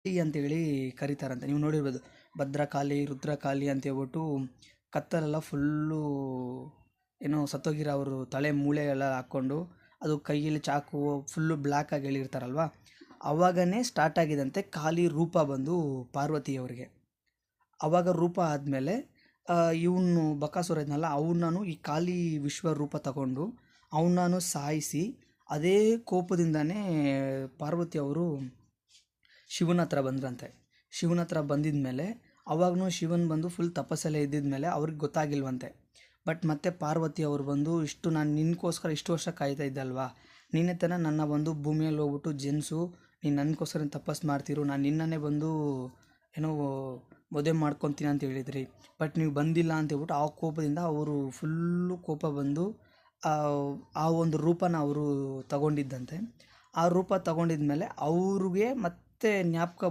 ಅಂತೇಳಿ ಕರೀತಾರಂತೆ. ನೀವು ನೋಡಿರ್ಬೋದು, ಭದ್ರಕಾಳಿ, ರುದ್ರಕಾಳಿ ಅಂತ ಹೇಳ್ಬಿಟ್ಟು ಕತ್ತಲೆಲ್ಲ ಫುಲ್ಲು ಏನೋ ಸತ್ತೋಗಿರೋ ಅವರು ತಲೆ ಮೂಳೆ ಎಲ್ಲ ಹಾಕ್ಕೊಂಡು ಅದು ಕೈಯಲ್ಲಿ ಚಾಕು ಫುಲ್ಲು ಬ್ಲ್ಯಾಕಾಗಿ ಹೇಳಿರ್ತಾರಲ್ವ, ಅವಾಗನೇ ಸ್ಟಾರ್ಟ್ ಆಗಿದಂತೆ ಕಾಳಿ ರೂಪ ಬಂದು ಪಾರ್ವತಿಯವರಿಗೆ. ಆವಾಗ ರೂಪ ಆದಮೇಲೆ ಇವನು ಬಕಾಸುರ ಇದ್ನಲ್ಲ, ಅವನನ್ನು ಈ ಕಾಳಿ ವಿಶ್ವರೂಪ ತಗೊಂಡು ಅವನನ್ನು ಸಾಯಿಸಿ, ಅದೇ ಕೋಪದಿಂದನೇ ಪಾರ್ವತಿ ಅವರು ಶಿವನ ಹತ್ರ ಬಂದ್ರಂತೆ. ಶಿವನ ಹತ್ರ ಬಂದಿದ್ಮೇಲೆ ಅವಾಗೂ ಶಿವನ್ ಬಂದು ಫುಲ್ ತಪಸ್ಸಲ್ಲೇ ಇದ್ದಿದ್ಮೇಲೆ ಅವ್ರಿಗೆ ಗೊತ್ತಾಗಿಲ್ವಂತೆ. ಬಟ್ ಮತ್ತೆ ಪಾರ್ವತಿ ಅವರು ಬಂದು, ಇಷ್ಟು ನಾನು ನಿನಗೋಸ್ಕರ ಇಷ್ಟು ವರ್ಷ ಕಾಯ್ತಾ ಇದ್ದಲ್ವಾ, ನಿನ್ನೆ ತನ ನನ್ನ ಬಂದು ಭೂಮಿಯಲ್ಲಿ ಹೋಗ್ಬಿಟ್ಟು ಜನಿಸು, ನೀನು ನನಗೋಸ್ಕರ ತಪಸ್ಸು ಮಾಡ್ತಿರು, ನಾನು ನಿನ್ನನ್ನೇ ಬಂದು ಏನೋ ಮದುವೆ ಮಾಡ್ಕೊತೀನಿ ಅಂತ ಹೇಳಿದ್ರಿ, ಬಟ್ ನೀವು ಬಂದಿಲ್ಲ ಅಂತ ಹೇಳ್ಬಿಟ್ಟು ಆ ಕೋಪದಿಂದ ಅವರು ಫುಲ್ಲು ಕೋಪ ಬಂದು ಆ ಒಂದು ರೂಪನ ಅವರು ತಗೊಂಡಿದ್ದಂತೆ. ಆ ರೂಪ ತಗೊಂಡಿದ್ಮೇಲೆ ಅವ್ರಿಗೆ ಮತ್ತೆ ಜ್ಞಾಪಕ